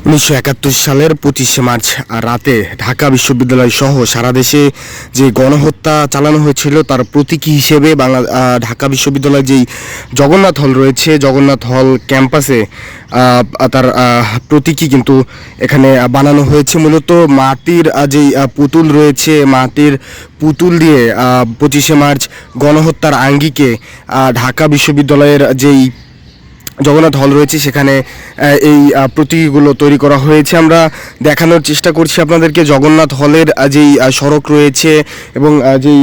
1971 সালের 25শে মার্চ রাতে ঢাকা বিশ্ববিদ্যালয় সহ সারা দেশে যে গণহত্যা চালানো হয়েছিল তার প্রতীকী হিসেবে ঢাকা বিশ্ববিদ্যালয়ের যেই জগন্নাথ হল রয়েছে, জগন্নাথ হল ক্যাম্পাসে তার প্রতীকী কিন্তু এখানে বানানো হয়েছে। মূলত মাটির যেই পুতুল রয়েছে, মাটির পুতুল দিয়ে 25শে মার্চ গণহত্যার আঙ্গিকে ঢাকা বিশ্ববিদ্যালয়ের যেই জগন্নাথ হল রয়েছে সেখানে এই প্রতীকগুলো তৈরি করা হয়েছে। আমরা দেখানোর চেষ্টা করছি আপনাদেরকে জগন্নাথ হলের যেই সড়ক রয়েছে এবং যেই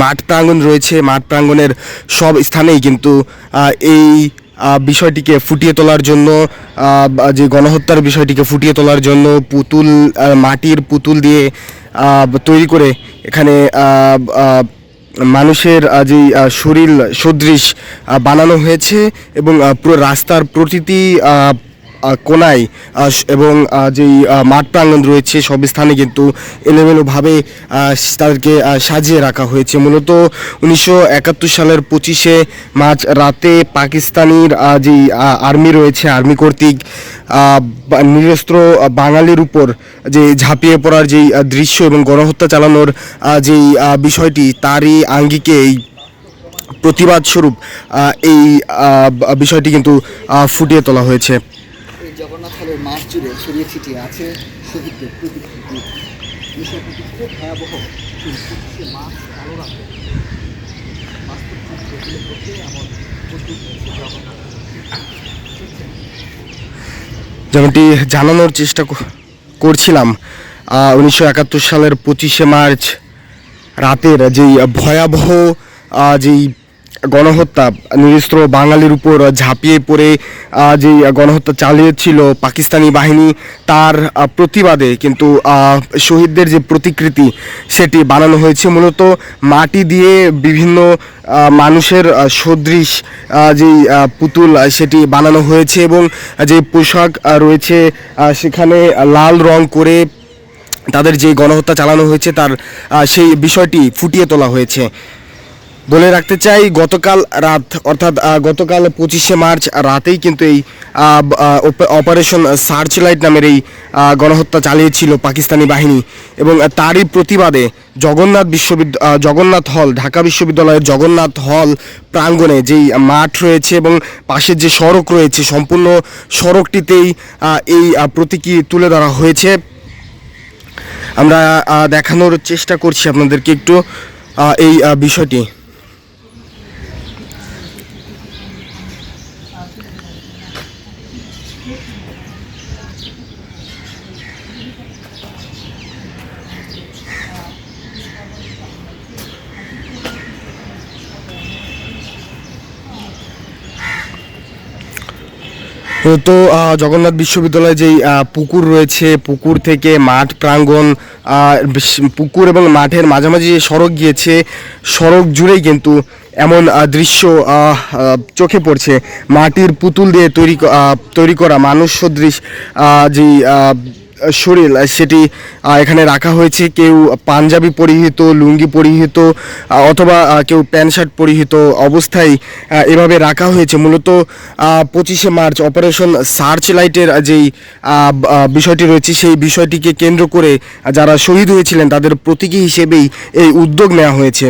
মাঠ প্রাঙ্গণ রয়েছে, মাঠ প্রাঙ্গণের সব স্থানেই কিন্তু এই বিষয়টিকে ফুটিয়ে তোলার জন্য, যে গণহত্যার বিষয়টিকে ফুটিয়ে তোলার জন্য পুতুল, মাটির পুতুল দিয়ে তৈরি করে এখানে মানুষের যে শরীর সদৃশ বানানো হয়েছে এবং পুরো রাস্তার প্রতিটি কোনায় এবং যেই মাঠ প্রাঙ্গণ রয়েছে সব স্থানে কিন্তু এলোমেলোভাবে তাদেরকে সাজিয়ে রাখা হয়েছে। মূলত 1971 সালের 25শে মার্চ রাতে পাকিস্তানির যেই আর্মি রয়েছে, আর্মি কর্তৃক নিরস্ত্র বাঙালির উপর যে ঝাঁপিয়ে পড়ার যেই দৃশ্য এবং গণহত্যা চালানোর যেই বিষয়টি, তারই আঙ্গিকে এই প্রতিবাদ স্বরূপ এই বিষয়টি কিন্তু ফুটিয়ে তোলা হয়েছে। জগন্নাথ হলের মাঠ জুড়ে ছড়িয়ে ছিটিয়ে আছে শহীদদের প্রতিকৃতি। খুব ভয়াবহ সেই 25শে মার্চ কালো রাতে বাস্তব চিত্র তুলে ধরতে এমন প্রস্তুত হয়েছে জগন্নাথ। যেমনটি জানানোর চেষ্টা করছিলাম, 1971 সালের 25শে মার্চ রাতের যেই ভয়াবহ যেই গণহত্যা, নিরস্ত্র বাঙালির উপর ঝাঁপিয়ে পড়ে যেই গণহত্যা চালিয়েছিল পাকিস্তানি বাহিনী, তার প্রতিবাদে কিন্তু শহীদদের যে প্রতিকৃতি সেটি বানানো হয়েছে। মূলত মাটি দিয়ে বিভিন্ন মানুষের সদৃশ যেই পুতুল সেটি বানানো হয়েছে এবং যে পোশাক রয়েছে সেখানে লাল রং করে তাদের যে গণহত্যা চালানো হয়েছে তার সেই বিষয়টি ফুটিয়ে তোলা হয়েছে। বলে রাখতে চাই, গতকাল রাত অর্থাৎ গতকাল 25শে মার্চ রাতেই কিন্তু এই অপারেশন সার্চ লাইট নামের এই গণহত্যা চালিয়েছিল পাকিস্তানি বাহিনী এবং তারই প্রতিবাদে জগন্নাথ হল, ঢাকা বিশ্ববিদ্যালয়ের জগন্নাথ হল প্রাঙ্গণে যেই মাঠ রয়েছে এবং পাশের যে সড়ক রয়েছে সম্পূর্ণ সড়কটিতেই এই প্রতীকী তুলে ধরা হয়েছে। আমরা দেখানোর চেষ্টা করছি আপনাদেরকে একটু এই বিষয়টি। তো জগন্নাথ বিশ্ববিদ্যালয়ে যেই পুকুর রয়েছে, পুকুর থেকে মাঠ প্রাঙ্গণ, পুকুর এবং মাঠের মাঝামাঝি যে সড়ক গিয়েছে, সড়ক জুড়েই কিন্তু এমন দৃশ্য চোখে পড়ছে। মাটির পুতুল দিয়ে তৈরি করা মানুষ সদৃশ যেই শরীর সেটি এখানে রাখা হয়েছে। কেউ পাঞ্জাবি পরিহিত, লুঙ্গি পরিহিত অথবা কেউ প্যান্ট শার্ট পরিহিত অবস্থায় এভাবে রাখা হয়েছে। মূলত 25শে মার্চ অপারেশন সার্চ লাইটের যেই বিষয়টি রয়েছে সেই বিষয়টিকে কেন্দ্র করে যারা শহীদ হয়েছিলেন তাদের প্রতীকী হিসেবেই এই উদ্যোগ নেওয়া হয়েছে।